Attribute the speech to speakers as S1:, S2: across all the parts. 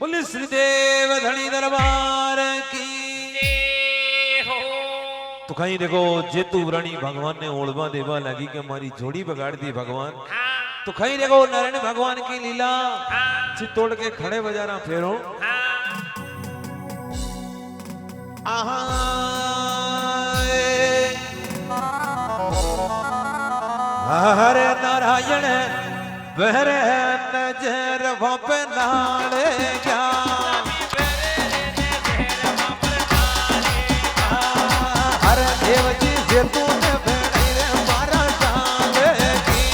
S1: Police Shridev धनी दरबार की
S2: हो।
S1: तो कहीं देखो जेतु रानी भगवान ने ओढ़वा देवा लगी कि हमारी जोड़ी बगाड़ दी भगवान।
S2: हाँ,
S1: तो कहीं देखो नारायण भगवान की लीला
S2: हाँ,
S1: चित्तौड़ के खड़े बजारा फेरो हरे नारायण बहरे नजर वप नाले क्या हरे देव जी से तूने भेड़ी रे मारा साले की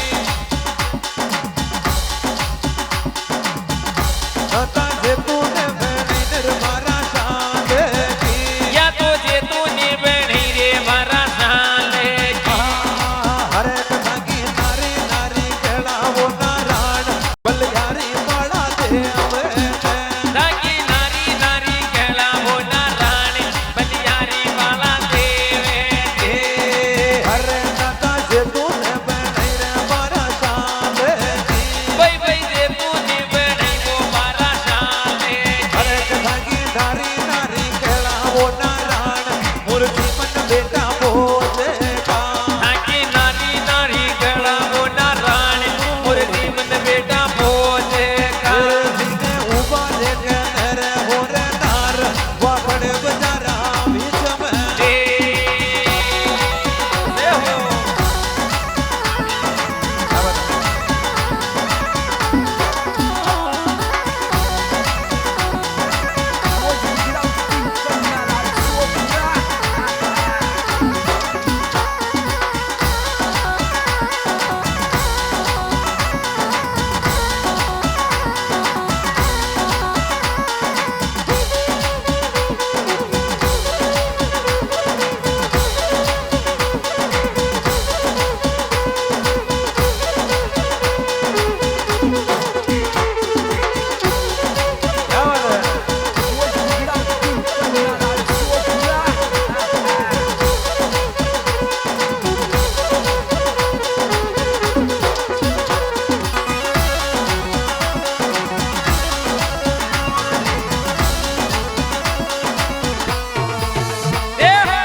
S1: सता से तूने भेड़ी रे मारा साले की
S2: या तो जे तूने बड़ी रे मारा साले की।
S1: हरे कथा की नारी नारी केड़ा वो नारायण बलियारी बड़ा देव
S2: ताकि नारी नारी कहला वो नारायण बलियारी वाला देवे दे।
S1: हरे दादा से तूने बड़ी रे मारा साले की
S2: भाई भाई जे तूने बड़ी वो मारा साले
S1: हरे कथा की नारी नारी केड़ा वो नारायण मूर्ति मन बेटा बोले का
S2: ताकि नारी नारी कहला वो नारायण मुरली मन बेटा बोले का।
S1: ने उबा दे नर हो रे नार वा बड़े बजारा बीच में
S2: दे हो
S1: क्या बात है
S2: दे हो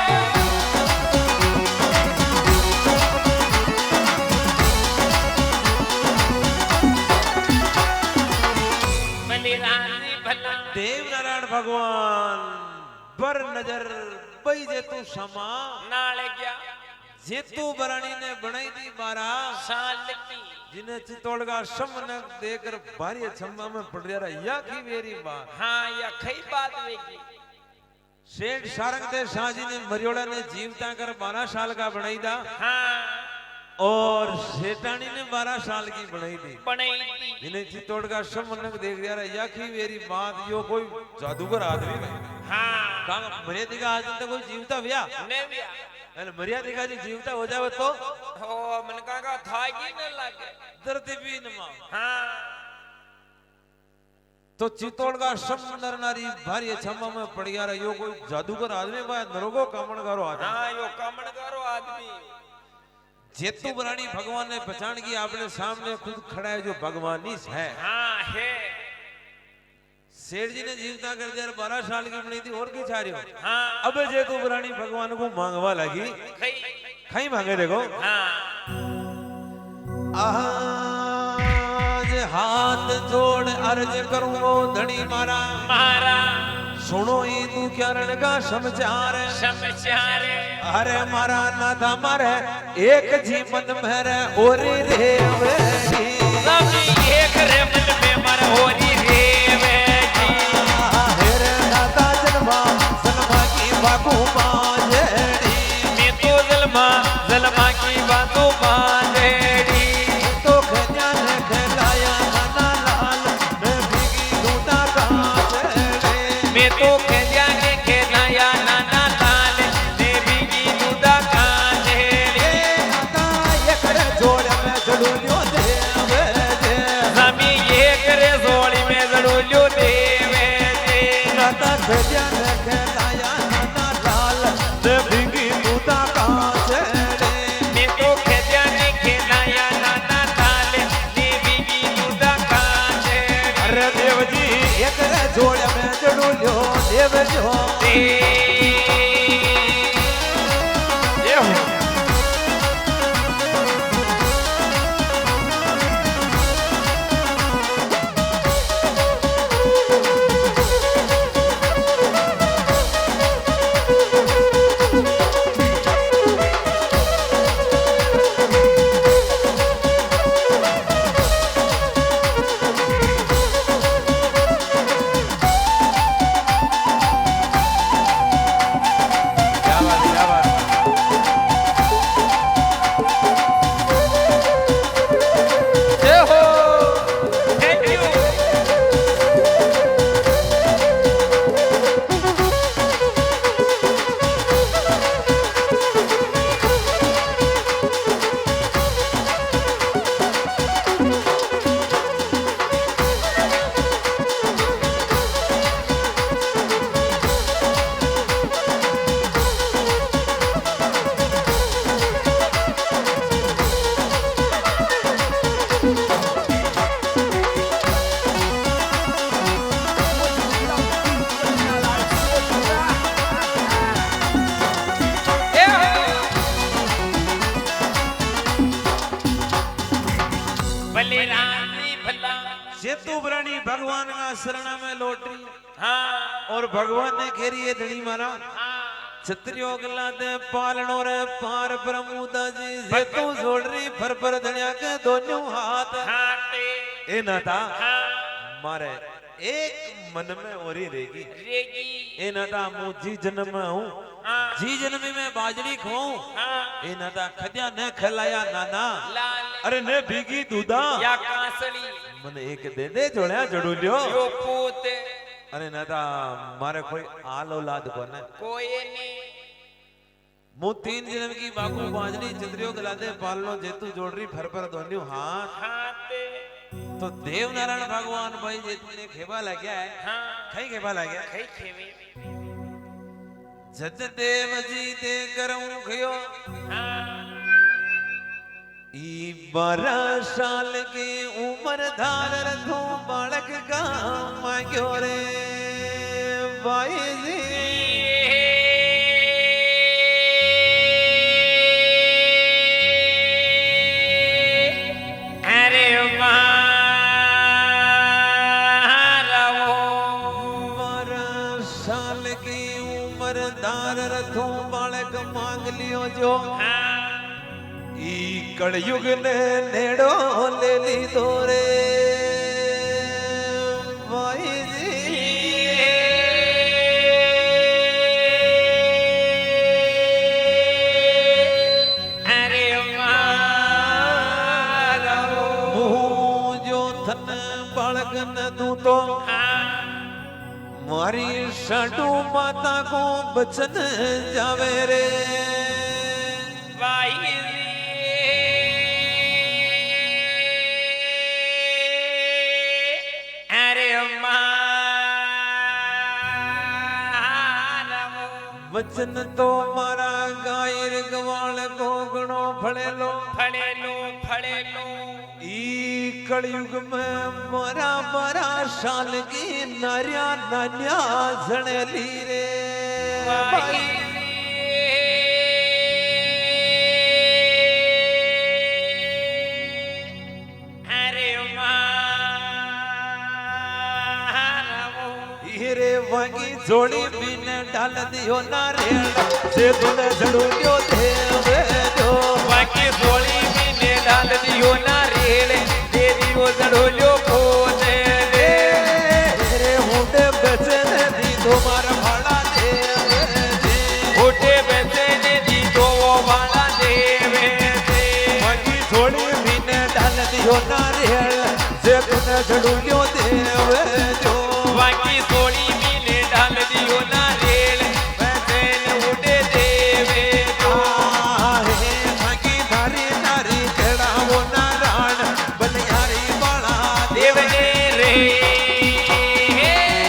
S2: बलिरानी भला
S1: देव नारायण भगवान बर नजर बई जेतु क्षमा
S2: नाले गया
S1: जेतु बरानी ने बनाई दी बारा
S2: साल की
S1: जिन्हें चित्तौड़ का समन देकर भारी छम्मा में पड़ रहा या की मेरी बात
S2: हाँ या खई बात वेगी
S1: सेठ सारंग दे शाह जी ने मरियोड़ा ने जीवता कर 12 साल का बनाई दा
S2: हाँ
S1: और सेठानी ने 12 साल की बनाई दी
S2: बनाई थी
S1: जिन्हें चित्तौड़ का समन देख रहा या की मेरी बात यो कोई जादूगर आदमी भाई
S2: हाँ
S1: कहा मर्यादा का आज तक कोई जीवता व्या
S2: ने भी
S1: मर्यादा का जो जीवता हो जावे तो
S2: हो मन का था की न लगे
S1: दर्द भी न मां
S2: हाँ
S1: तो चित्तौड़ का समंदर नारी भारी छम्मा में पड़ गया यो कोई जादूगर आदमी भाई नरोगो कामणगारो आदमी
S2: हाँ यो कामणगारो आदमी
S1: जेतु बरानी भगवान ने पहचान की आपने सामने खुद खड़ा है जो भगवानी है
S2: हाँ है
S1: सेठ जी ने जीवता कर दिया 12 साल की बनी थी और की चाह रही हो
S2: हाँ
S1: अब जेतु बरानी भगवान को मांगवा लगी
S2: खई
S1: खाई मांगे देखो
S2: हाँ
S1: आज हाथ जोड़ अर्ज करूं धनी मारा
S2: मारा
S1: सुनो ई तू क्यारण का समाचार
S2: समाचार
S1: अरे मारा नाथा मारे एक जीवन मेरे और रे वेरी
S2: सभी एक रे मन में मर होरी रे बेटी
S1: हेरे नाथा जन्मा सनमा की बाकू बाजेड़ी
S2: मैं तो जलमा की बातों बांधेड़ी
S1: तो खन्या ने खिलाया खाना लाल मैं भीगी दूता कांचेड़ी
S2: मैं तो खेलिया के खेलाया नाना लाल देवी की दूधा कांधेड़ी
S1: नाथा एक रे जोड़ में चलूलियो देवे जे
S2: सभी एक रे जोड़ी
S1: એક રે જોડે મેં જડું લ્યો દેવ જો सेतुब्रानी भगवान का शरण में लौटी
S2: हाँ
S1: और भगवान ने घेरी ये धनी मारा
S2: हाँ
S1: छत्रियो गला दे पालनो रे पार प्रमुदा जी सेतु जोड़ रही पर धनिया के दोनों हाथ
S2: हाँ ते
S1: ए ना था
S2: हाँ
S1: मारे एक मन में ओरी रहेगी
S2: रेगी
S1: ए ना था मु जी जन्म में हूँ
S2: हाँ
S1: जी जन्म में बाजरी खाऊं
S2: हाँ
S1: ए ना था खदिया न खलाया नाना
S2: लाल
S1: अरे ने भीगी दूधा
S2: या कांसली
S1: મને એક દે દે જોડ્યા જડું લ્યો
S2: यो पूत
S1: અને નતા મારે કોઈ આલ औलाद કોને
S2: कोई नहीं
S1: હું 3 જન્મ की बागु बाजरी चित्रियो गलादे पालनो जेतु जोड़री फर दोन्यू हाथ
S2: हाँ ते
S1: तो देव नारायण भगवान भाई जेतने खेबा लाग्या है
S2: हाँ
S1: कई खेबा लाग्या
S2: कई खेवे
S1: जज देव जी ते करऊं खयो
S2: हाँ
S1: ई 12 साल की उम्र धार तू बालक का मांग्यो रे भाई जी
S2: अरे मारो
S1: 12 साल की उम्र धार तू बालक मांग लियो जो ई कलयुग ने नेड़ो ले ली दोरे भाई जी
S2: अरे मारो
S1: मुँह जो थन बालक न दूं तो मारी साडू माता को बचन जावे रे
S2: भाई अरे मारो
S1: वचन तो मारा गायर गवाल को गणो फड़ेलो
S2: फड़ेलो
S1: ई कलयुग में मारा 12 साल की नारिया नान्या झड़ेली रे भाई
S2: अरे मारो
S1: हीरे वांगी जोड़ी बिन डाल दियो नारियल से तूने झड़ू दियो देव जो
S2: बाकी सोली ने डाल दियो नारियल दे दियो जड़ोलो पोते दे
S1: तेरे हुंडे बेचने दी तुम्हारा भाड़ा देव जी
S2: उठे बेचे ने दी तो वो वाला देवे दे
S1: वांगी जोड़ी बिन डाल दियो नारियल से तूने झड़ू दियो देव जो
S2: बाकी सोली ने डाल दियो नारियल बेचे ने उठे देवे दो
S1: आहे वांगी नारी नारी केड़ा वो नारायण बलियारी बाला
S2: देव ने रे
S1: देव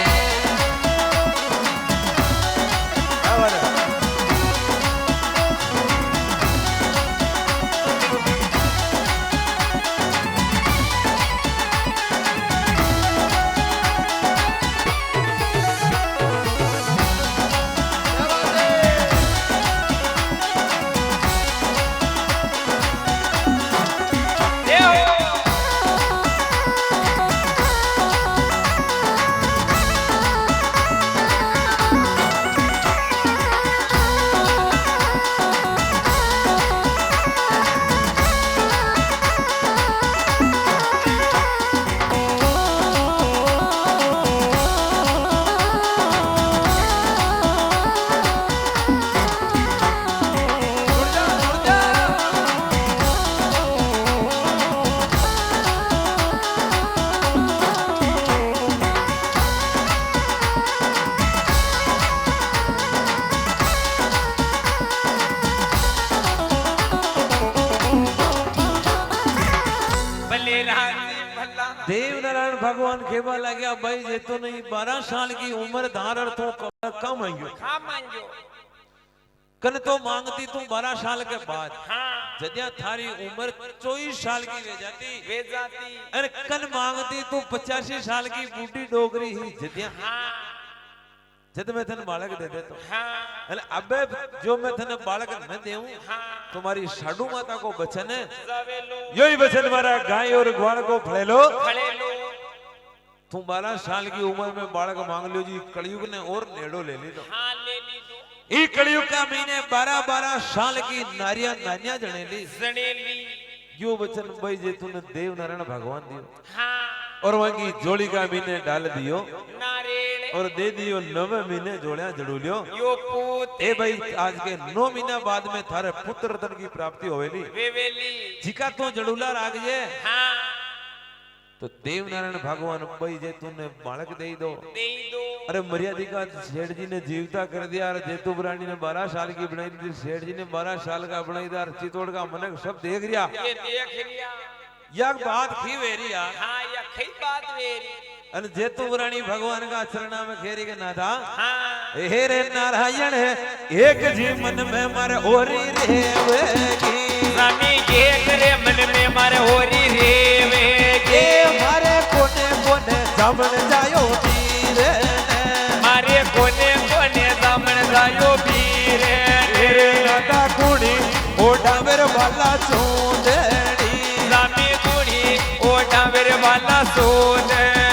S1: भगवान खेबा लग्या भाई जे तो नहीं 12 साल की उम्र धारण तो कम आयो
S2: खा मांजो
S1: कन तो मांगती तू 12 साल के बाद
S2: हाँ
S1: जद्या थारी उम्र 24 साल की
S2: वे जाती
S1: अरे कन मांगती तू 85 साल की बूढ़ी डोगरी ही जद्या
S2: हाँ
S1: जद मैं थने बालक दे दे तो
S2: हाँ
S1: अरे अबे जो मैं थने बालक न देऊं
S2: हाँ
S1: तुम्हारी साडू माता को बचन है
S2: जावेलो
S1: यही बचन मारा गाय और ग्वाल को फले लो
S2: खड़े लो
S1: तुम 12 साल की उम्र में बालक मांग लियो जी कलयुग ने और नेड़ो ले ली तो
S2: हाँ ले ली दो
S1: ई कलयुग का महीने 12-12 साल की नारिया नानिया जनेली
S2: जनेली
S1: यो वचन भाई जे तूने देव नारायण भगवान दियो
S2: हाँ
S1: और वही जोड़ी का महीने डाल दियो
S2: नारेल
S1: और दे दियो 9 महीने जोड़िया जड़ू लियो
S2: यो पूत
S1: ए भाई आज के 9 महीना बाद में थारे पुत्र रतन की प्राप्ति होवेली
S2: वेवेली
S1: जिका तो जड़ूला राग जे
S2: हाँ
S1: तो देव नारायण भगवान भाई जे तूने बालक दे दो
S2: दे दो
S1: अरे मर्यादिका सेठ जी ने जीवता कर दिया और जेतु बुरानी ने 12 साल की बनाई दी सेठ जी ने 12 साल का बनाई दिया चितौड़ का मनक सब देख रिया
S2: ये देख लिया
S1: यह बात की वेरी यार
S2: हाँ ये खई बात वेरी
S1: अन जेतु बुरानी भगवान का चरणा में खेरी के नाथा
S2: हाँ
S1: हे रे नारायण एक जीवन में मर ओरी रेवेगी
S2: स्वामी ये करे मन में मारे होरी रेवेगे
S1: मारे कोने कोने जमन जायो वीर
S2: मारे कोने कोने दामन जायो वीर
S1: रे नाथा कुड़ी ओडा मेरे वाला चोंदड़ी
S2: स्वामी कुड़ी ओटा मेरे वाला सोन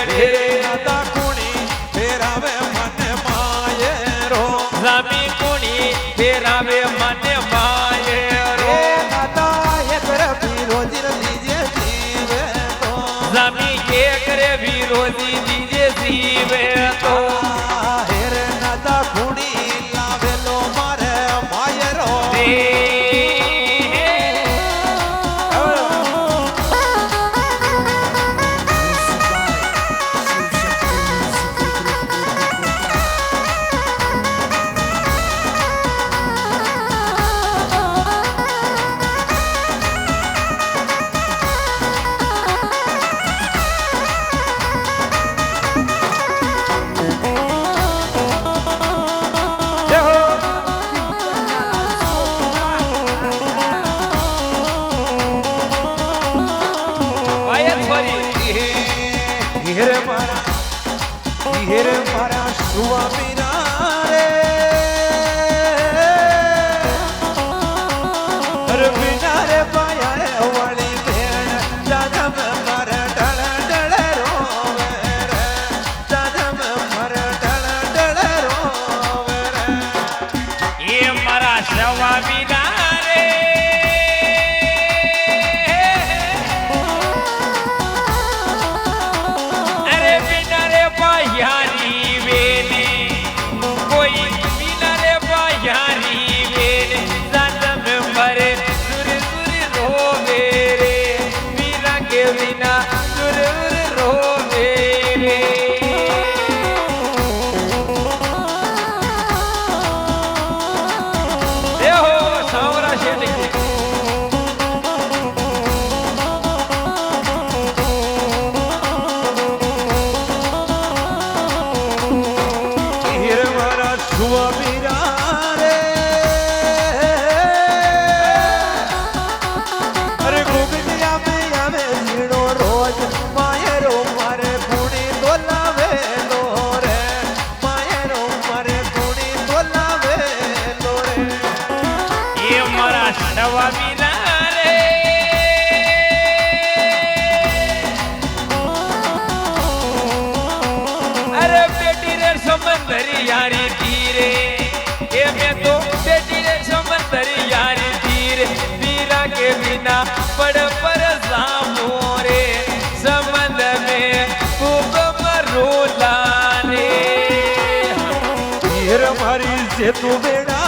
S1: रे नाथा कुड़ी तेरा वे मन माये रो
S2: स्वामी कुड़ी तेरा वे मन माये रो
S1: नाथा एक रवि रोजी दीजिए जीवे तो
S2: स्वामी ये करे भी रोजी दीजिए जीवे तो
S1: हेरे नाथा कुड़ी लावे लो मारे माये रो हीरे मारा स्वामी रे अरे बिना रे पाया वाली भेड़ जन्म मर डल डल रोवे रे जन्म मर डल डल रोवे रे
S2: ये मरा स्वामी रे अरे बिना रे यारी वेली कोई बिना रे यारी वेली जन्म मरे सुर सुर रोवे रे मीरा के बिना सुर सुर रोवे रे देखो सावरा शेठ की
S1: हीरे मारा स्वामी रे अरे गोविंदिया में आवे जीणो रोज मायरो मारे गुणी तोलावे लो रे मायरो मारे गुणी तोलावे लो रे
S2: ये मरा स्वामी रे अरे बेटी रे समंदरी यारी तीरे ये मैं तो बेटी रे समंदरी यारी तीरे मीरा के बिना बड़ पर सामोरे संबंध में खूब मरोला रे
S1: हीर मारी से तू बेड़ा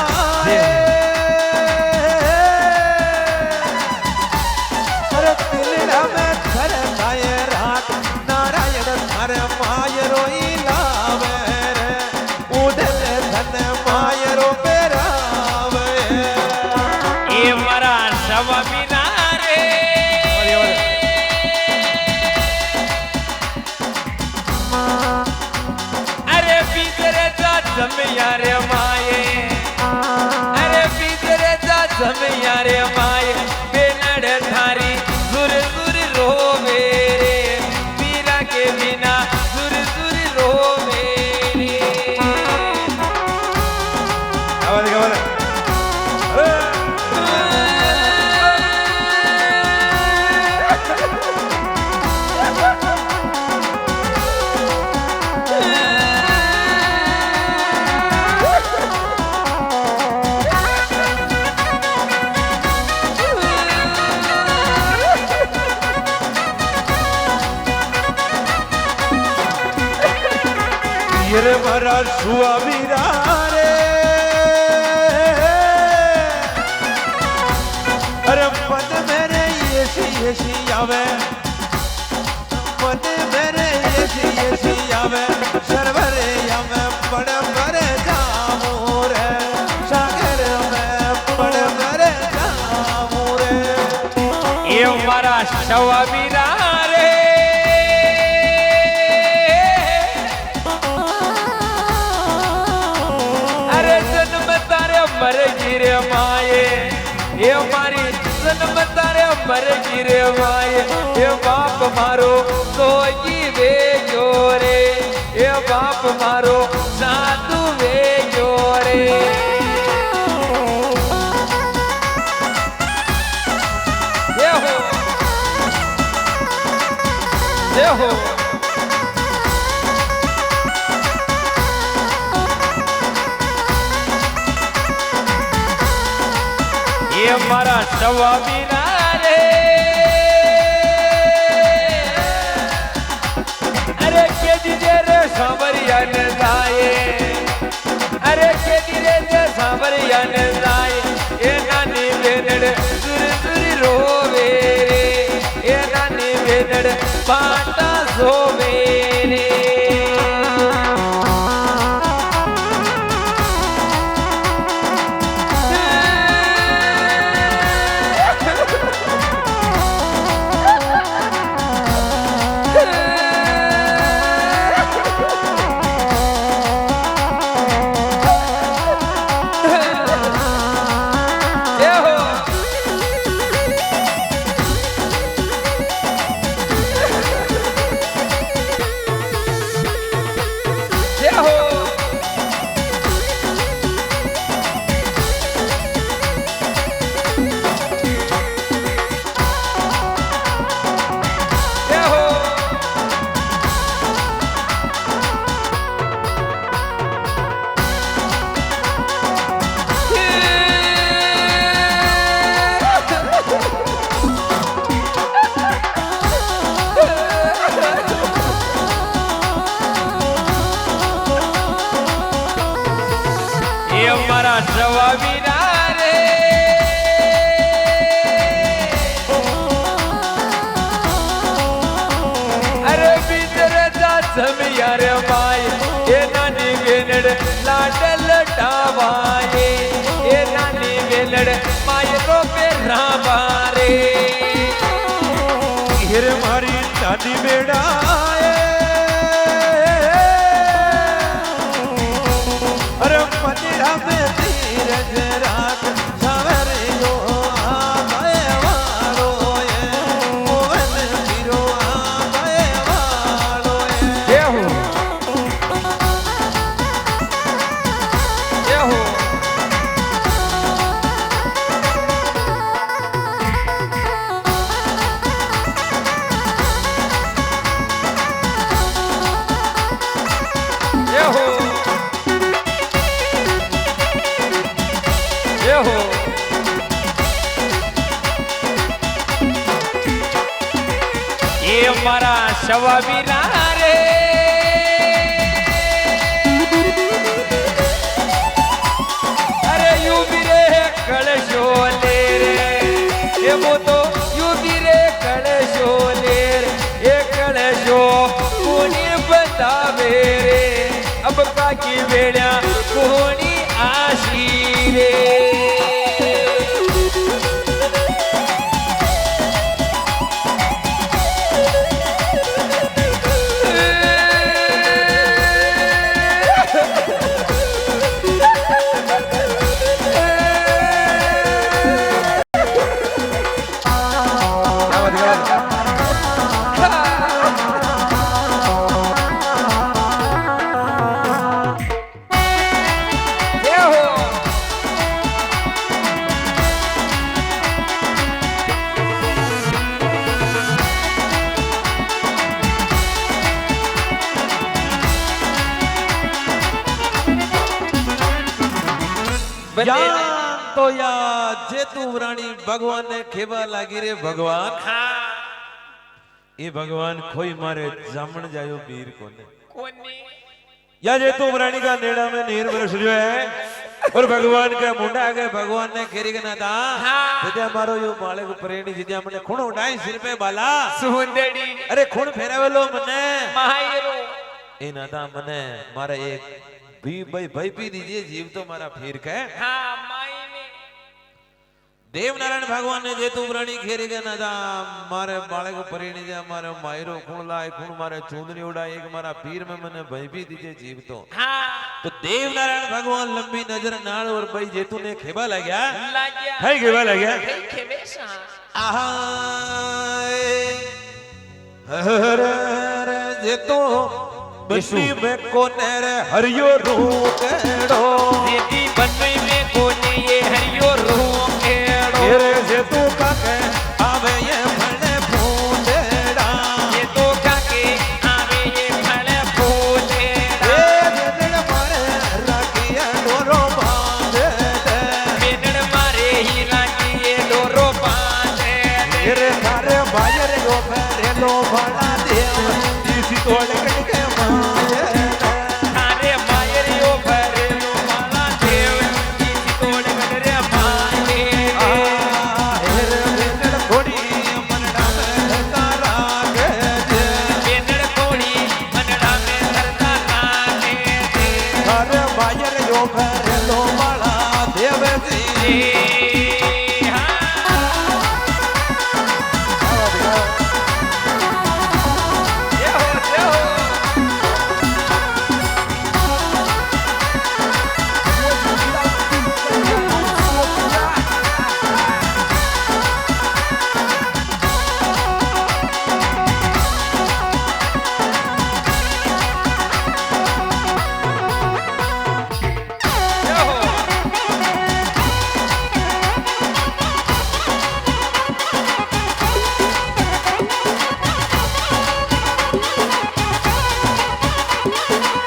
S1: अरे पिलड़ा में घर खाए रात नारायण घर मायरो लावे रे उधर धन मायरो पेरावे
S2: ये मरा स्वामी रे
S1: गिर मारा सुआ वीरा रे अरे पद मेरे ये आवे पद मेरे ये आवे सरवरे आवे बड़े बड़े जामू रे सागर में बड़े बड़े जामू रे
S2: ये मारा शवा वीरा रे अरे जन्म तारे मर गिरे माए ये मारी जन्म तारे मर गिरे माए ये बाप मारो सोई वे जोरे ये बाप मारो साधु वे जोरे ये हो ये मारा शवा वीरा रे अरे के दिजे रे सांवरिया ने जाए अरे के दिजे रे सांवरिया ने जाए ये नानी बेनड़ सुर सुर रोवे रे ये नानी बेनड़ पाटा सोवे रे मारा शवा वीरा रे अरे भीतर जा समिया रे माए ये नानी बेनड़ लाडल टावाए ये नानी बेनड़ माए रो पे राबारे
S1: गिर मारी नानी बेड़ा अरे पंजरा में धीरज रात सावरियो आवे वालो ये मोहन हीरो आवे वालो
S2: ये हो ये हो ये हो ये हो ये मारा शवा वीरा रे अरे यू वीरे कलशो ले रे ये वो तो यू वीरे कलशो ले रे ये कलशो कोनी बतावे रे अब काकी वेड़ा कोनी आशी रे
S1: યાદ તો યાદ જે તું રાણી ભગવાન ને ખેવા લાગી રે ભગવાન એ ભગવાન ખોઈ મારે જામણ જાયો પીર કોને
S2: કોની
S1: या जे तू प्राणी का नेड़ा में नीर बरस रहा है और भगवान के मुंडा के भगवान ने खेरी के ना था
S2: हाँ।
S1: जिद्या मारो यो माले को प्रेणी जिद्या मने खूण उड़ाई सिर पे बाला
S2: सुंदड़ी
S1: अरे खूण फेरावेलो मने
S2: मायरो
S1: ए ना था मने मारे एक भी भाई पी दीजिए जीव तो मारा फिर के
S2: हाँ माई में
S1: देवनारायण भगवान ने जेतु प्राणी खेरी के ना था मारे बाले को प्रेणी दे मारे मायरो खूण लाए खूण मारे चूंदनी उड़ाई एक मारा पीर में मने भाई पी दीजिए जीव
S2: हाँ
S1: तो देवनारायण भगवान लंबी नजर नाल और भाई जेतु ने खेबा लग्या
S2: लाग्या
S1: है खेबा लग्या
S2: खेवेसा
S1: आहाय हरे हरे जेतु बन्नी में कोने रे हरियो रूकेड़ो
S2: दीदी बनवे में कोने ये हरियो रोकेड़ो
S1: तेरे जेतु का के आवे ये फले फूलेड़ा
S2: ये तो काके आवे ये फले फूलेड़ा
S1: ए दिल मारे राखिया डोरो बांधे दे
S2: मेनड़ मारे ही राखी ये डोरो बांधे
S1: तेरे थारे बाजर यो फेरे लो भला देव जिसी तोड़ के माये
S2: अरे मायरियो भरेलो माला देव किसी तोड़ गडरे माने
S1: हेरे बेनड़ कोड़ी मनड़ा में तारा के दे
S2: बेनड़ कोड़ी मनड़ा में धरता राने दे
S1: थारे बाजर यो फेरे लो भला देव जी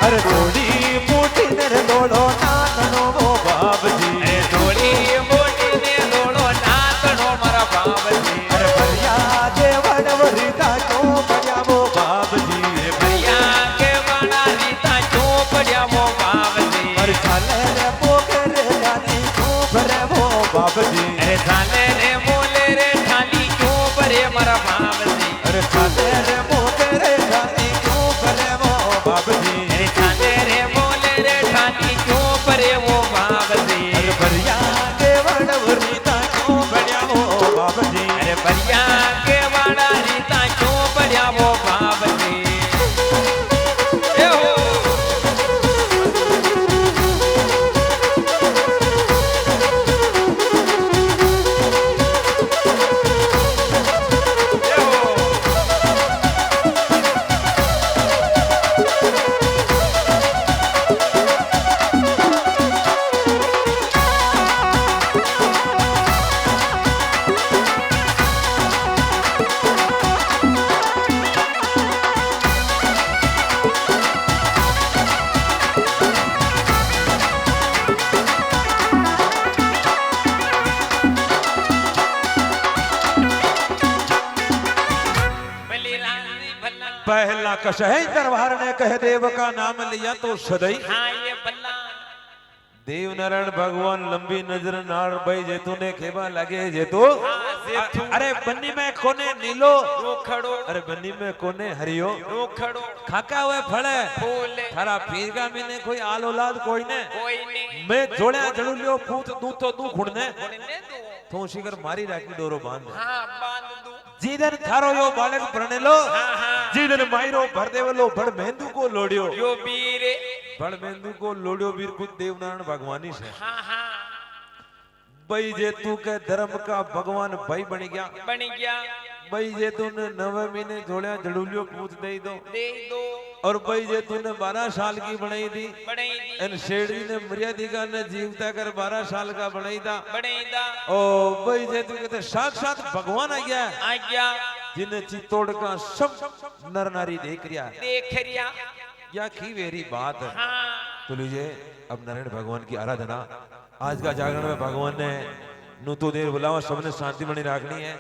S1: अरे थोड़ी मोटी मेरे दोड़ो नानो वो बाप जी
S2: डोली मोटी ने दोड़ो नातड़ो मारा बाप जी
S1: अरे भैया देवड़ वरीता क्यों बढ़िया वो बाप जी
S2: भैया के वाला रीता क्यों पड़िया वो बाप जी
S1: अरे साले रे पोके रे जानी क्यों भरे वो बाप जी
S2: अरे साले रे मोले रे ठाली क्यों परे मारा बाप जी
S1: अरे साले रे पोके रे जानी क्यों भरे वो बाप जी
S2: अरे साले रे मोले रे ठाली क्यों परे वो बाप जी
S1: अरे भैया देवड़ वरीता क्यों बढ़िया वो बाप जी
S2: अरे भैया के वाला रीता क्यों पड़िया वो बाप जी ए हो ए हो बलिरानी भला
S1: पहला कशह दरबार ने कह देव का नाम लिया तो सदई
S2: हाँ ये भला
S1: देवनारायण भगवान लंबी नजर नार भाई जेतु ने खेबा लगे जेतु
S2: हाँ जेतु
S1: अरे बन्नी में कोने नीलो
S2: रोखड़ो
S1: अरे बन्नी में कोने हरियो
S2: रोखड़ो
S1: खाका हुए फड़े
S2: फूले
S1: थारा पीरगा में ने कोई आल औलाद कोई ने
S2: कोई नहीं
S1: मैं जोड़े जड़ू लियो पूत दू तो दू खुड़ने
S2: उड़ने दो
S1: तो शिकर मारी राखी डोरो बांध
S2: हाँ बांध दो
S1: जीदन थारो यो बालक प्रणेलो लो
S2: हाँ हाँ
S1: जीदन मायरो भर देवलो भड़ मेंदू को लोडियो
S2: यो बीरे
S1: भड़ मेंदू को लोडियो वीर खुद देवनारायण भगवानी से
S2: हाँ हाँ
S1: भाई जे तू के धर्म का भगवान भाई बन गया
S2: बन गया
S1: भाई जे तूने 9 महीने जोड़िया जड़ूलियो पूत दे दो
S2: दे दो
S1: और भाई जे तूने 12 साल की बनाई दी
S2: बड़ई दी
S1: इन शेड़ी ने मर्यादिका ने जीवता कर 12 साल का बनाई था
S2: बड़ई दा
S1: ओ भाई जे तू कहते साक्षात भगवान आ गया
S2: आ गया
S1: जिन्हें चित्तौड़ का सब नर नारी देख रिया
S2: देख रिया
S1: या की वेरी बात है
S2: हाँ
S1: तो लीजिए अब नारायण भगवान की आराधना आज का जागरण में भगवान ने नु तो देर बुलावा सबने शांति बनी रखनी है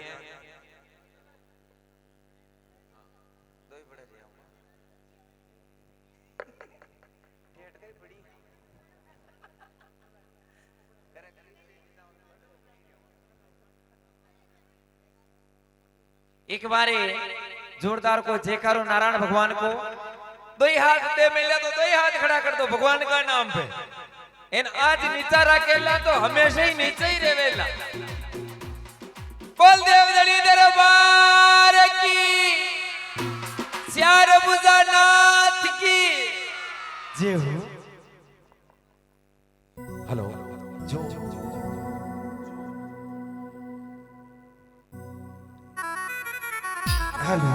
S2: एक बारे जोरदार को जयकारो नारायण भगवान को। दो ही हाथ दे मिले तो दो ही हाथ खड़ा कर दो भगवान का नाम पे। इन आज नीचा रखेला तो हमेशा ही नीचे ही रहेला। बोल देवदड़ी दरबार की, श्यार बुजानाथ की जय हो। हेलो जो हेलो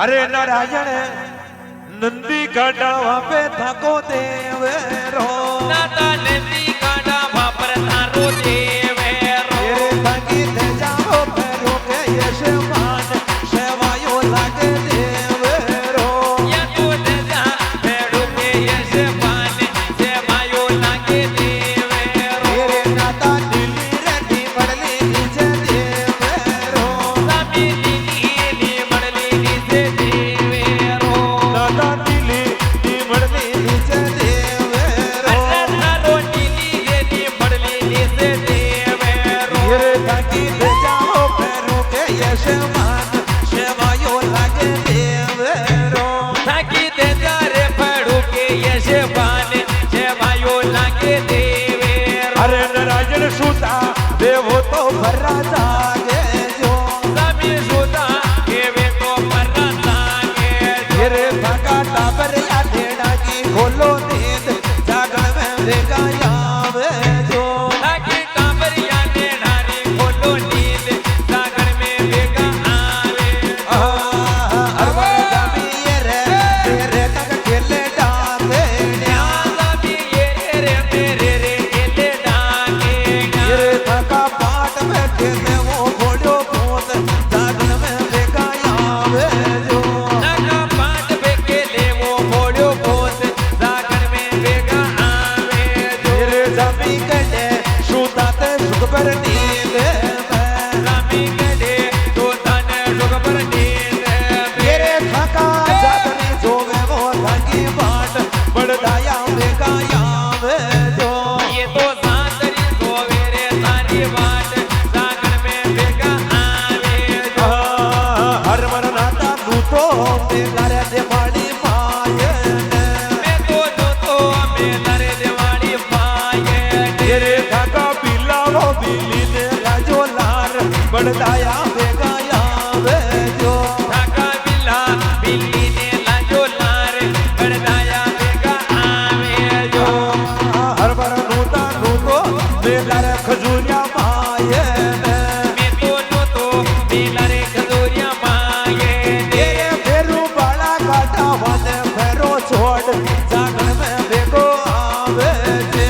S1: अरे नारायण नंदी गाड़ा पे थको देवेरो
S2: नाता नंदी गाड़ा वापर थारो देवेरो
S1: तेरे थकी दे जाओ पैरों के यश मान सेवायो लागे देवेरो
S2: या तो दे जा पैरों के यश मान सेवायो लागे देवेरो
S1: तेरे नाता दिल्ली रे बड़ली नीचे देवेरो
S2: सामी दिल्ली बड़ली नीचे देवेरो
S1: नाता दिल्ली बड़ली नीचे देवेरो
S2: थारो दिल्ली बड़ली नीचे देवेरो
S1: तेरे थकी दे जाओ पैरों के यश मान सेवायो लागे देवेरो
S2: थाकी दे जा रे पैरों के यश मान सेवायो लागे देवेरो
S1: अरे नारायण सुता देवो तो भरा जागे जो
S2: सभी सुधा के वे तो मरतांगे
S1: तेरे भगा टाबर या ढेड़ा की खोलो नींद जागण में देखा यावे जो
S2: ताकि कांवरिया ने नारी खोलो नींद सागर में बेगा आवे
S1: अरवर जमी रे तेरे तक खेले डाके
S2: न्याला भी ये रे मेरे रे केले डाके
S1: तेरे भगा पाट में खेले वो घोड़ो भूत जागण में देखा यावे जो
S2: नाका पाट पे केले वो घोड़ो भूत सागर में बेगा आवे
S1: तेरे जमी कटे सुताते सुख पर नींद में
S2: रामी गडे तो तन रुग पर नींद
S1: तेरे थका जागनी जोवे वो थकी बाट बड़दाया बेगा यावे जो
S2: ये तो सातरी सोवेरे सारी बाट सागर में बेगा आवे जो
S1: हर मन नाता तू तो बेकार दिवाली माये
S2: मैं तो मैं तारे दिवाली पाए
S1: तेरे थका बिल्ला वो बिल्ली ने राजो लार बड़दाया बेगा यावे जो
S2: ढाका बिल्ला बिल्ली ने लाजो लार बड़दाया बेगा आवे जो
S1: हर बार नूता नूतो बेकार खजूरिया माये
S2: मैं तो बिल्ला रे खजूरिया माए
S1: तेरे फेरू बाला काटा वन फेरो छोड़ जागण में बेगो आवे जे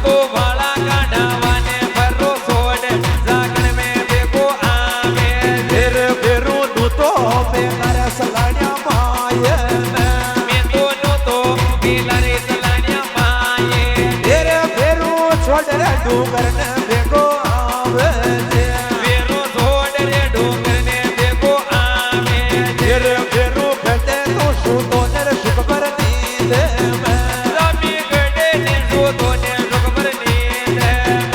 S2: तो वाला गाढ़ावाने भरो सोड जागण में बेगो आवे
S1: तेरे फेरू नूतो बेकार सलाड़िया माये
S2: मैं तो बिल्ला रे चलानिया माए
S1: तेरे फेरू छोड़ रे डूंगर ने बेगो आवे जे
S2: वेरो सोड रे डोंगर ने बेगो आवे
S1: तेरे फेरू खेते तो सुतो ने सुख पर नींद में
S2: रवि गडे ने जो ने रुक पर नींद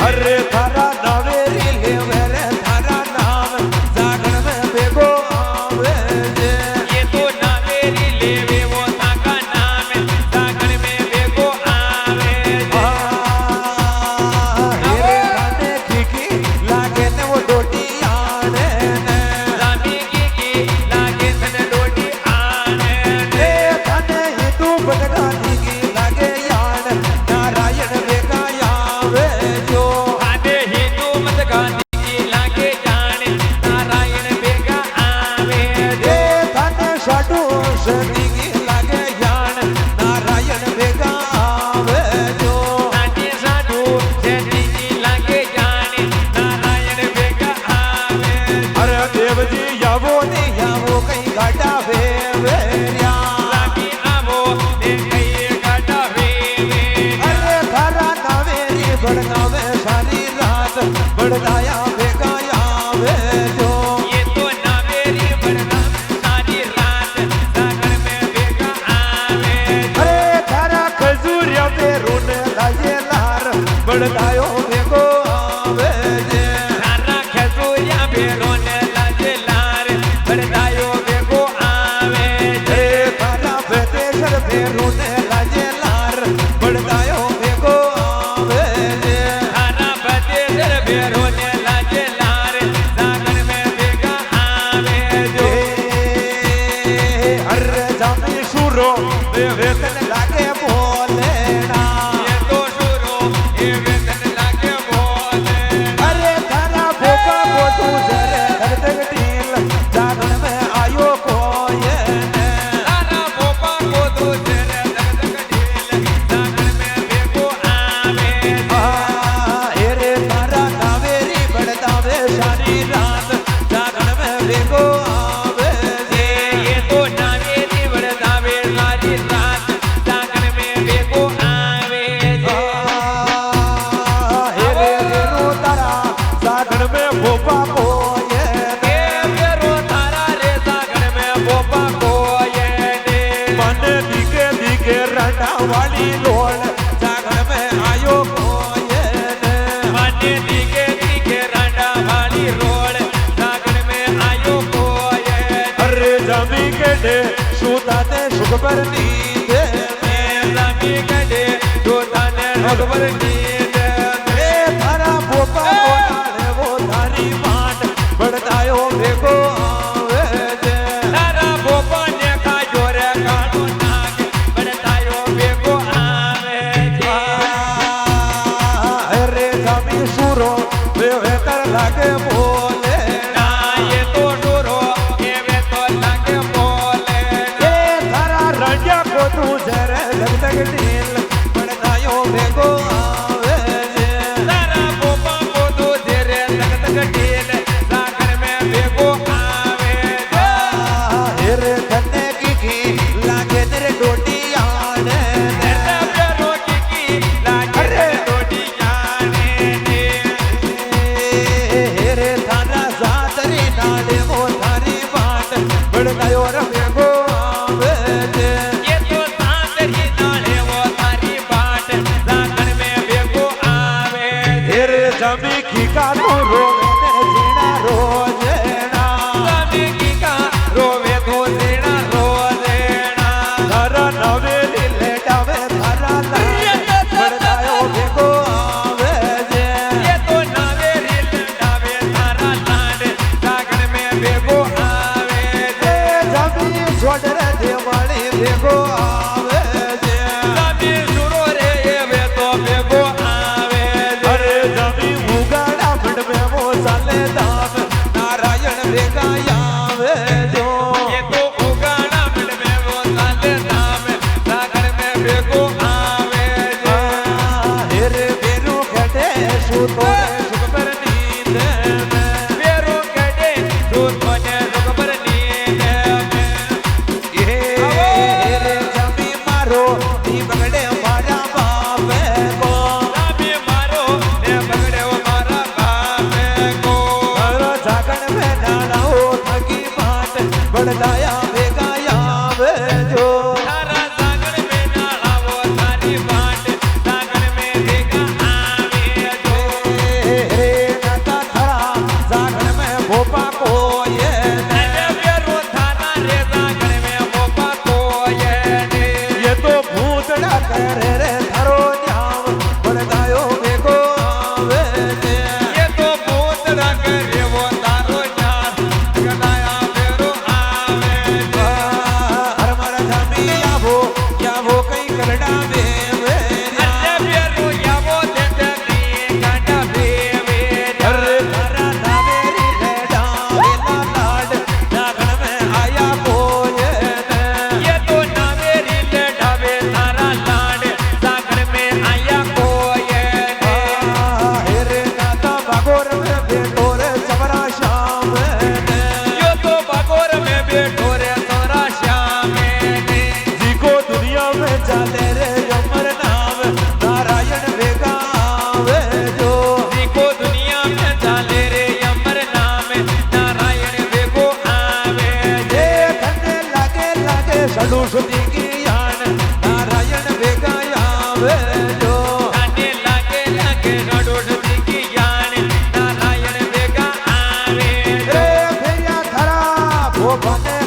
S1: अरे थारा नावेरी लेवे रे थारा नाम जागण में बेगो आवे जे
S2: ये तो नावेरी लेवे वो ताका नाम जागण में बेगो आवे
S1: हेरे थाने खिकी लागे ने वो डोटी आने ने
S2: रामी की लागे सन डोटी आने
S1: रे थाने हिंदू बदगानी की लागे यान नारायण बेगा यावे जो
S2: आधे हिंदू मत गांधी की लागे जाने नारायण बेगा आवे
S1: रे थाने साधु सती की लागे यान नारायण बेगा आवे जो
S2: नाटे साधु जैती की लागे जाने नारायण बेगा आवे
S1: अरे देव जी यावो कहीं घाटा वेरिया
S2: लागी आवो दे कई गाटा वेवे
S1: अरे थारा नावेरी बड़गावे सारी रात बड़दाया बेगा यावे जो
S2: ये तो नावेरी बड़ना सारी रात सागर में बेगा आवे
S1: अरे थारा खजूरिया पे रूने लाजे लार बड़दायो बेगो वाली लोल जागरण में आयो कोयल
S2: माने दिखे दिखे रांडा वाली रोड जागरण में आयो कोयल
S1: अरे जमी के डे सुता ते सुख पर नींद में
S2: जमी के डे सुता ने सुख पर नींद
S1: में थारा भोपा कोडाले वो थारी बाट बढ़तायो भेगो आवे जे
S2: तारा भोपा ने का जोरे कानो नाग बढ़तायो भेगो आवे जे
S1: अरे जमी सुरो वे कर लागे बोले
S2: ना ये तो डोरो ये वे तो लागे बोले
S1: थारा रंजा को तू जरे जग तक ढील बढ़तायो भेगो आवे जे
S2: तारा भोपा को तो तेरे तक तक ढील सागर में भेगो आवे जे
S1: हेरे धन्ने की लागे तेरे डोटी आने
S2: तेरे प्यारों की लागे
S1: अरे
S2: डोडी जाने ने
S1: हेरे थाना जातरी नाले वो थारी बाट बढ़तायो भेगो आवे जे
S2: ये तो सांदरी नाले वो थारी बाट सागर में भेगो आवे
S1: हेरे जमी की का तो रोवे ने जीना रोजेना
S2: स्वामी की का रोवे तो देना रो देना
S1: थारा नवेली लेटावे थारा लाल बढ़तायो भेगो आवे जे
S2: ये तो नावे रिल नावे थारा लाड सागर में भेगो आवे जे
S1: जमी छोड़ देवाली भेगो आवे जे
S2: स्वामी सुरो रे ये वे तो भेगो आवे जे
S1: अरे जमी मुगाड़ा फंड में वो साले दाम नारायण भेगा आवे जो
S2: ये तो उगाना मिल में वो साले नाम सागर में भेगो आवे जे
S1: हेरे बेरू खटे सुतो सुख पर नींद में
S2: बेरो गडे दूध बने रुक पर नींद में
S1: ये हेरे जमी मारो नी बगड़े मारा बापे को
S2: स्वामी मारो ने पकड़े वो मारा बापे को
S1: तारा जागण में नाना हो थकी बाट बढ़ताया भेगा आवे जो
S2: तारा सागर में नाला वो थारी बाट सागर में भेगा आवे जो
S1: हेरे नाता थारा जागण में भोपा को ये
S2: ने बेरो थारा रे सागर में मोपा को ये
S1: तो भूतड़ा करे रे थारो न्याव बढ़तायो भेगो आवे जे
S2: ये तो भूत रंग रे वो तारो जान गदाया बेरो आवे जे
S1: हर मर धमी या वो कई करड़ा वे
S2: अरे बेरो या वो देते नी गांडा बेवे
S1: अरे थारा नावेरी लेडा वेला लाड जागण में आया कोये
S2: ये तो नावेरी ले ढावे तारा लाड सागर में आया कोये
S1: हेरे नाता बागोर में बेटो रे सबरा शाम
S2: यो तो बागोर में बैठो रे तोरा श्याम ने
S1: जी को दुनिया में चले रे अमर नाम नारायण भेगा आवे जो
S2: देखो दुनिया में चाले रे अमर नाम नारायण देखो आवे
S1: ये धन्ने लागे लागे सडू सुधी की यान नारायण भेगा आवे जो
S2: आने लागे लागे नडोड की ज्ञान नारायण देखा आवे
S1: रे भैया खरा वो बने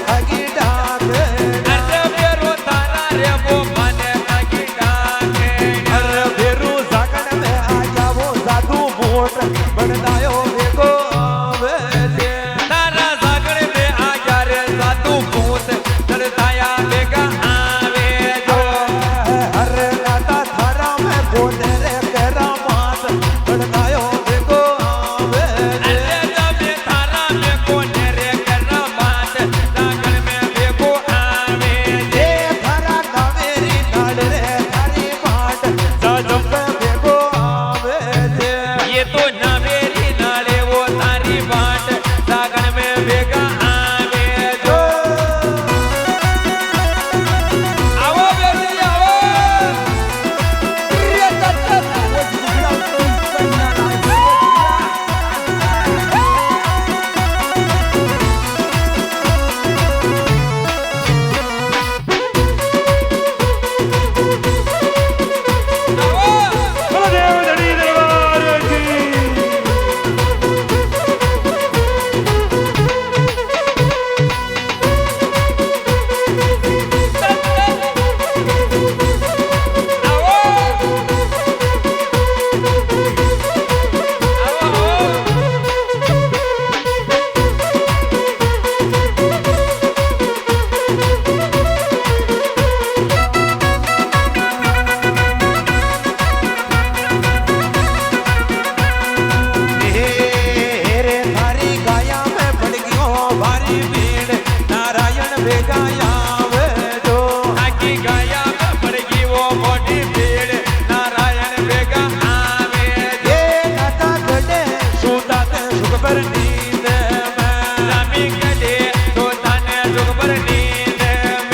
S2: पर नींद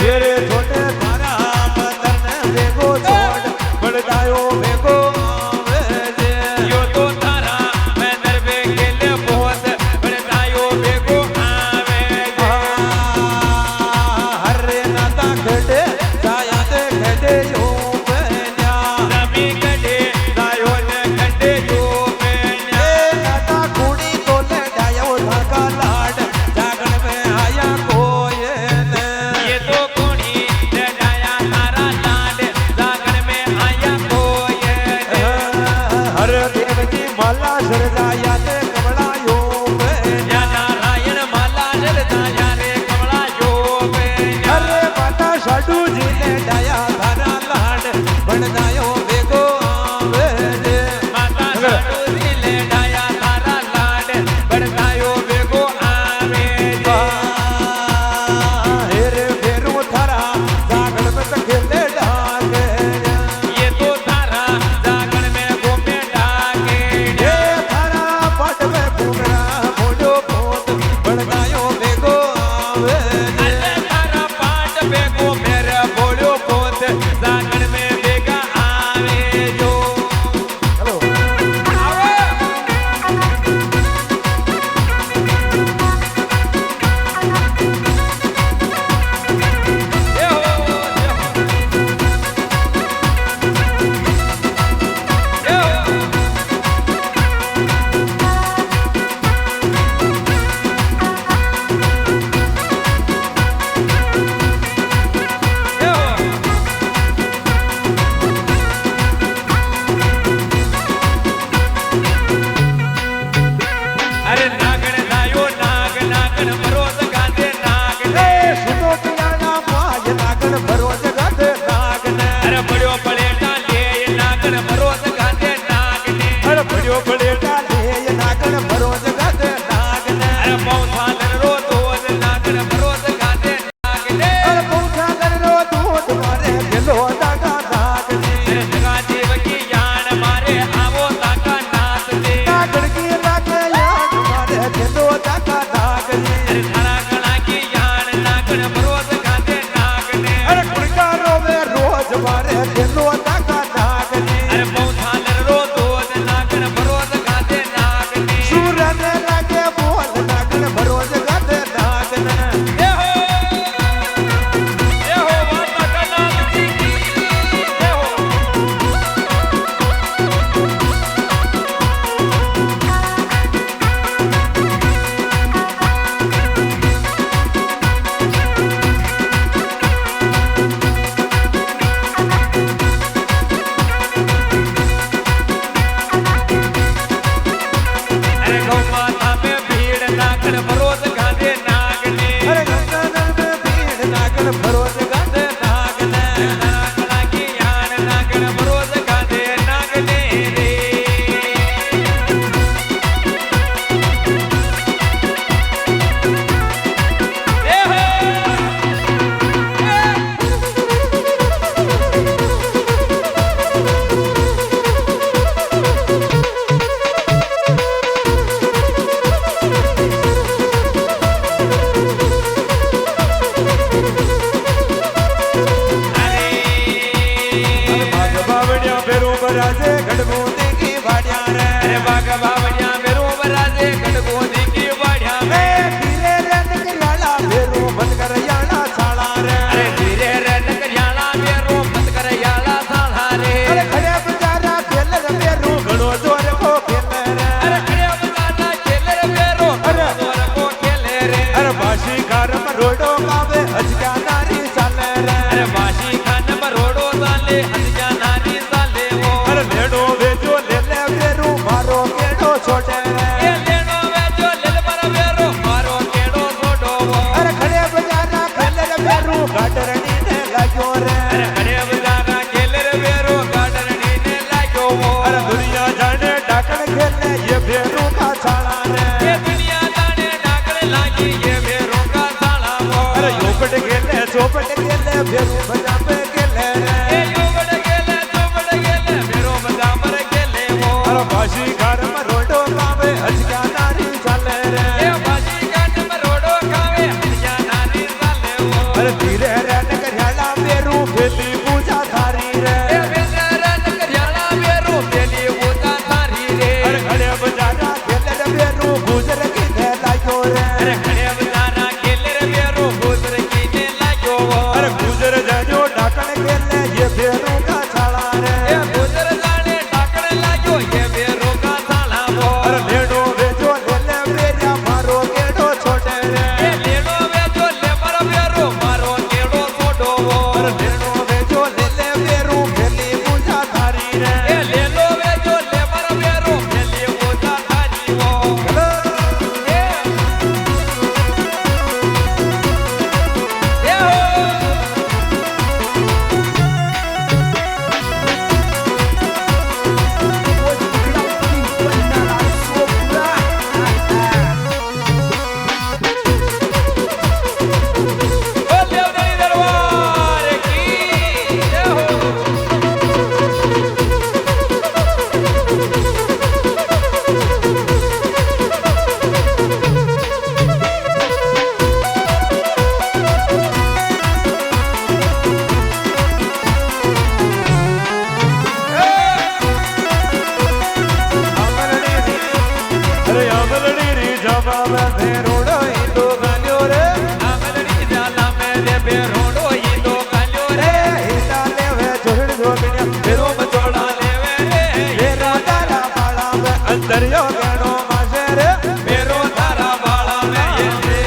S1: मेरे छोटे थारा मंदिर ने भेगो छोड़ बड़दायो भेगो आवे जे
S2: यो तो तारा मैं दरबे खेले बहुत बड़दायो बेगो आवे
S1: हरे नाता खेडे जाया दे खेडे यो बन्या
S2: रमी गडे दायो ने गडे यो मेन्या
S1: नाता कुड़ी तोले डायो धागा लाड जागण में आया कोई ने
S2: ये तो कोणी ने डाया तारा लाड जागण में आया कोई
S1: हर देव जी माला सरदाया दे कमला यो बन्या
S2: या नारायण माला जलदाया रे कमला यो मेन्या
S1: अरे माता साडू जी ने डाया धारा लाड बड़दायो बेगो आवे जे
S2: माता साडू दिले डाया तारा लाड बड़दायो बेगो आवे जे
S1: हेरे फेरू थारा जागण में तो खेले डाके
S2: ये तो तारा जागण में घूमे डाके
S1: ये थारा पट में घूमरा बोलो पोत बड़दायो बेगो आवे
S2: अरे तारा पाट बेगो मेरे बोलो पोत जागण में बेगा आवे जो
S1: चलो
S2: आवे ये हो ये हो ये हो अरे नागण दायो नाग नागण मरोज गांधे नाग ने
S1: ए सुनो पियाना माज नागण भरो जगत नागन
S2: अरे बड़ो पड़ेटा ले नागण मरोज गांधे नाग ने
S1: अरे बड़ो बड़े डाले ये नागण भरो जगत नागन
S2: अरे पौथालन रो दोज नागण मरोज गांधे नाग ने
S1: अरे पौधा कर रो दूध मारे गेलो दागा नागन
S2: अरे जगा देव की यान मारे आवो ताका नाथ दे
S1: नागण की राखे याद मारे गेलो दागा नागन
S2: अरे थारा गणा की यान नागण मरोज गांधे नाग ने
S1: अरे कुड़कारो में रोज मारे गेलो दागा नागन
S2: अरे पौथालन रो दोज नागण मरोज गांधे नाग ने
S1: सूरन लागे बोल नागण भरो जगत नागन
S2: ये हो माता का नाम जी की ये हो अरे गौ माता में भीड़ नागण मरोज गांधे नाग ने
S1: अरे गंगानल में भीड़ नागण भरो जगत नागन
S2: नागणा की यान नागण मरोज गांधे नाग ने रे ये हो
S1: भाग बावड़िया बेरो बराजे गढ़बो की बाड़िया रे
S2: अरे बाग बावड़िया मेरो बराजे गढ़गोदी की बाढ़िया में
S1: ए धीरे रे निकलाला बेरो बंद कर याला साला रे
S2: अरे धीरे रे नकरियाला मेरो मत कर याला साला रे
S1: अरे खड़े बेचारा खेल रे बेरो घणो जोर को खेल रे
S2: अरे खड़े बताना खेले रे मेरो
S1: अरे
S2: तोर को खेले रे
S1: अरे बाशी कारम रोडो गावे हजका नारी चाले रे
S2: अरे बाशी खान मरोड़ो साले हथिया नारी साले वो
S1: अरे लेडो वेजो ले ले बेरो मारो केडो छोटे रे
S2: ये लेनो वे जो लेल पर मेरो मारो केड़ो छोड़ो वो
S1: अरे खड़े बेचारा खेल रे बेरो गाडरनी ने लाग्यो रे
S2: अरे खड़े बताना खेले रे मेरो गार्डन ने लाग्यो वो
S1: अरे दुनिया जाने डाकण खेले ये बेरो का छाला रे
S2: ये दुनिया जाने डाकड़ लागी ये मेरो का साला वो
S1: अरे योपट खेले चौपट खेले बेरो बजा पे खेले रे
S2: ये योगड़ गेले चौपड़ गेले मेरो बजा पर गेले वो
S1: अरे बाशी कारम रोडो गावे हजका नारी चाले रे
S2: ये बाजी गाट मरोड़ो खावे हथिया नारी साले રે બેરોડો ઈંડો કાલ્યો રે
S1: હીરા લેવે જોડ જોગણ્યા ફેરો મચોડા
S2: લેવે રે
S1: હીરા તારા બાળા મે અંતર્યો ગણો માસે રે
S2: બેરો તારા બાળા મે રે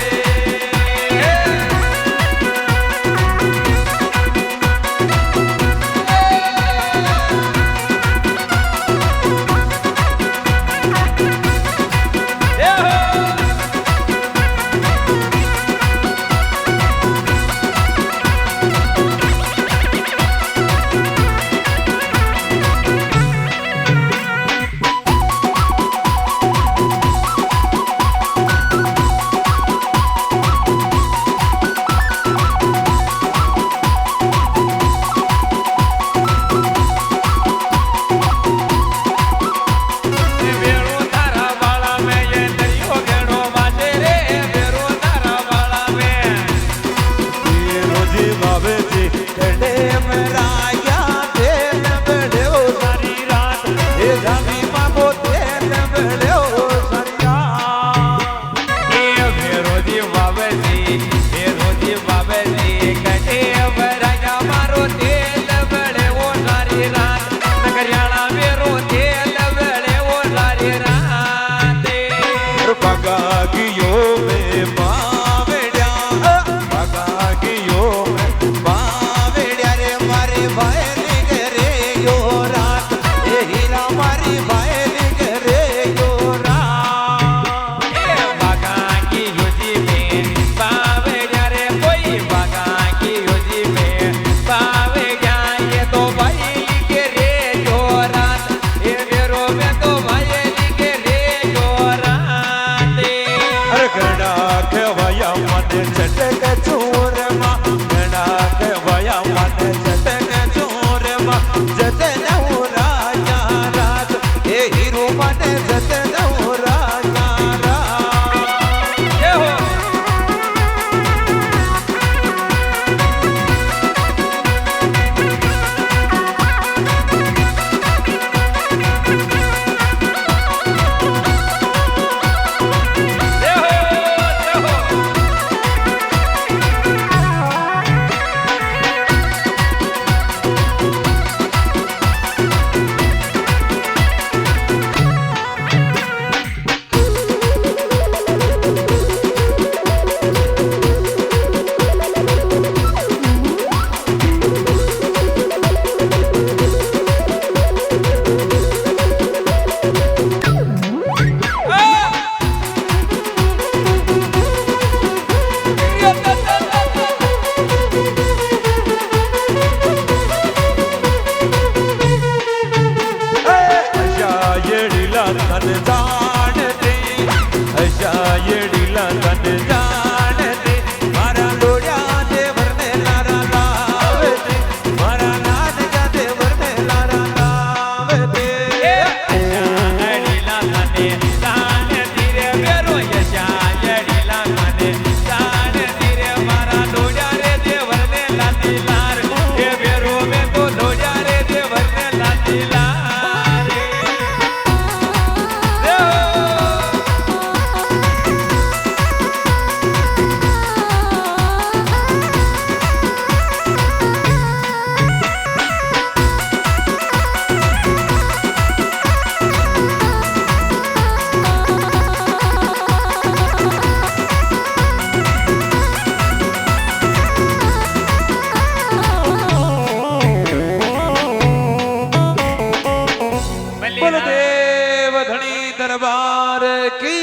S1: दरबार की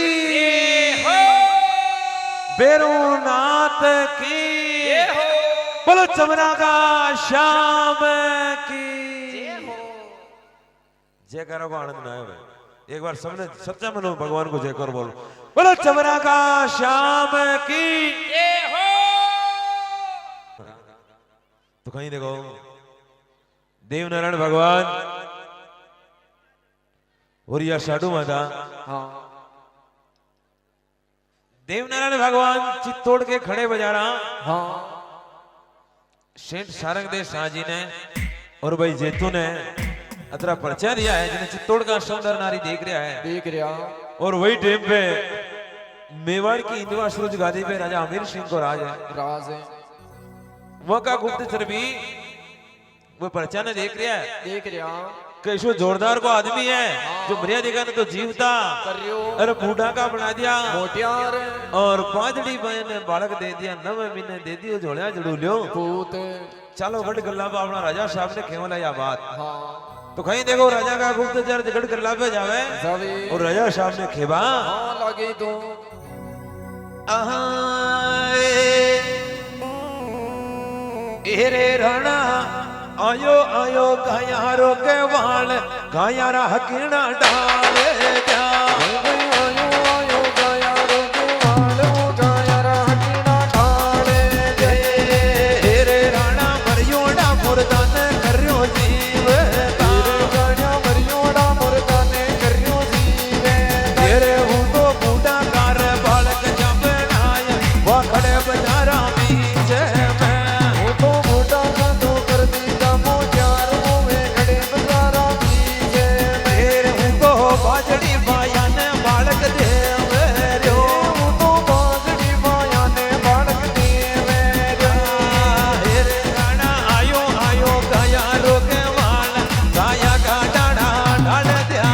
S1: बेरोनाथ की बोलो चमरा का श्याम की जय करो आनंद ना आए एक बार सबने सच्चा मनो भगवान को जय करो बोलो बोलो चमरा का श्याम की तो कहीं देखो देवनारायण भगवान और यह साधु माता देवनारायण भगवान चित्तौड़ के खड़े बाजारा सेठ सारंगदेव शाह जी ने और भाई जेतू ने अतरा परिचय दिया है जिन्हें चित्तौड़ का सौंदर्य नारी देख रहा है और वही टाइम पे मेवाड़ की इंदवा सूरज गादी पे राजा अमीर सिंह को राज है
S3: वो का गुप्तचर भी वो पर्चा ने देख रहा है
S1: देख रहा
S3: कैसो जोरदार को आदमी है जो मर्यादिका ने तो जीवता
S1: करियो
S3: अरे बूढ़ा का बना दिया
S1: मोटियार
S3: और पांचड़ी बहन ने बालक दे दिया 9 महीने दे दियो झोलिया जड़ू लियो
S1: पूत
S3: चलो गढ़ गल्ला पे अपना राजा साहब ने खेवला या बात
S1: हाँ
S3: तो कहीं देखो राजा का गुप्तचर गढ़ गल्ला पे जावे
S1: जावे
S3: और राजा साहब ने खेबा
S1: हाँ लगे तो
S3: एरे रणा आयो आयो गायारो के वाल गायारा हकीना डाले जा
S1: आयो आयो गाया रोके वाल गाया राहटीना ढाले
S3: दे एरे रणा मरियोड़ा मुर्दान करयो जीव
S1: तेरे गाया मरियोड़ा मुर्दाने करियो जीवे
S3: तेरे हूँ तो बूढ़ा कार बालक जमनाय वो खड़े बजारा बीच में
S1: वो तो बूढ़ा का तो कर दीदा मोचार मुँहे खड़े बजारा बीजे
S3: तेरे हूँ तो बाजड़ी बाया ने बालक देव रो
S1: वो तो बाजड़ी माया ने बालक देवे
S3: हेरे गाना आयो आयो गाया रोके वाला गाया का डाड़ा डाल दिया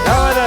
S3: यार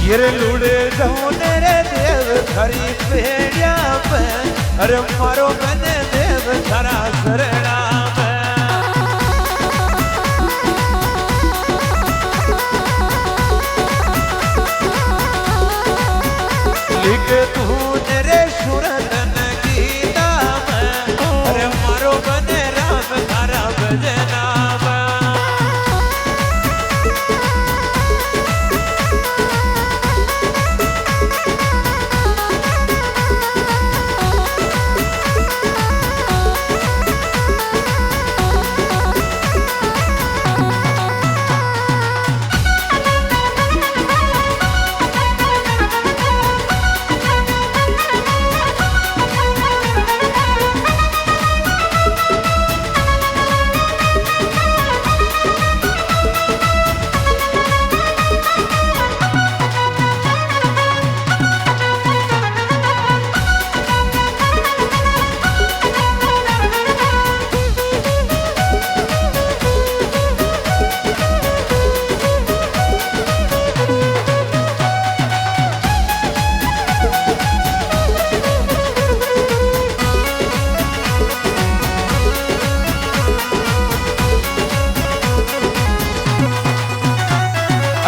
S3: ये लूड़े जाऊने रे देव खरी पेड़िया पे अरे मारो बने देव खरा सरड़ा लिख तू रे सुरतन गीता में अरे मारो बने राम खरा भजना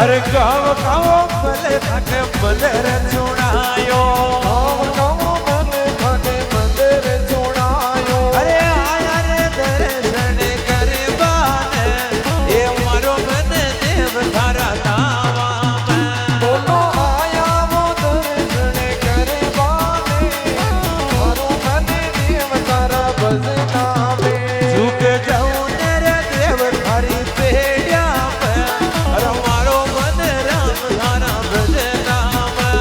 S3: अरे गाँव गाँव भले खाके मंदिर चुनायो
S1: गाँव भले खाके मंदिर चुनायो
S3: अरे आया रे दर्शन करवाने ये मारो मन देव थारा दावा में
S1: दोनों आया वो दर्शन करवाने मारो मन देव तारा बजना में
S3: झुक जाऊं रे देव थारी पेड़िया पे अरे मारो मन राम थारा भजना में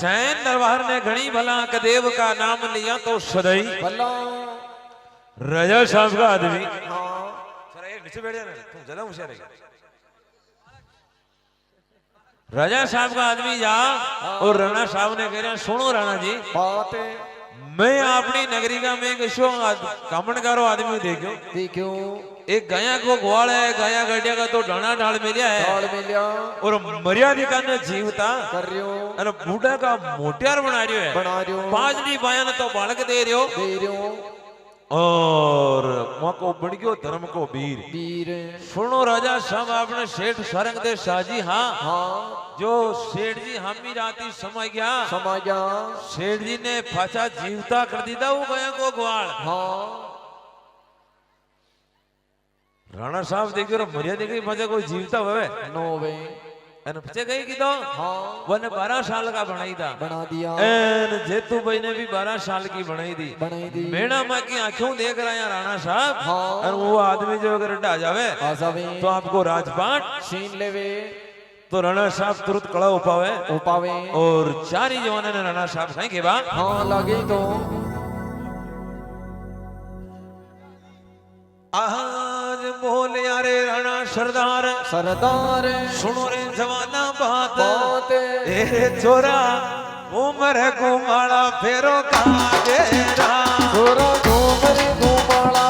S3: हुसैन दरबार ने घनी भला कदेव का नाम लिया तो सदई
S1: भला
S3: राजा साहब का आदमी
S1: हाँ
S3: सर ये नीचे बैठ जाना तुम ज्यादा होशियार है राजा साहब का आदमी जा और राणा साहब ने कह रहा सुनो राणा जी
S1: बात है
S3: मैं अपनी नगरी का मैं कशो कामणगारो आदमी देखो
S1: देखो
S3: एक गाया को ग्वाल है गाया गड्या का तो डाना ढाल मिलिया है
S1: दाल मिलिया
S3: और मर्यादा का न जीवता
S1: कर रहे हो
S3: और बूढ़ा का मोटियार बना रही है
S1: बना रहे हो
S3: पांचनी बाया ने तो बालक दे रहे हो
S1: दे रहे हो
S3: और वहां को बन गयो धर्म को वीर
S1: वीर
S3: सुनो राजा साहब आपने सेठ सारंग दे शाहजी हाँ
S1: हाँ
S3: जो सेठ जी हमी राती समय गया
S1: समाया
S3: सेठ जी ने फाचा जीवता कर दीदा वो गया को ग्वाल
S1: हाँ
S3: राणा साहब देखियो मर्यादा की मजा कोई जीवता हुए
S1: नो वे
S3: एन पचे गई की तो
S1: हाँ
S3: वन 12 साल का बनाई था
S1: बना दिया
S3: एन जेतू भाई ने भी 12 साल की बनाई थी
S1: बनाई दी
S3: मेणा माँ की आंखों देख रहा है राणा साहब
S1: हाँ
S3: और वो आदमी जो अगर डा जावे
S1: आजावे
S3: तो आपको राजपाट
S1: छीन लेवे
S3: तो राणा साहब तुरंत कड़ा उपावे
S1: उपावे
S3: और चार ही जवान ने राणा साहब कहीं के बा
S1: हाँ लगे तो
S3: आज बोल यारे राणा सरदार
S1: सरदार
S3: सुनो रे जवाना बात
S1: बात
S3: ए छोरा उमर घुमाड़ा फेरो काजेरा
S1: छोरा घूमरे घुमाड़ा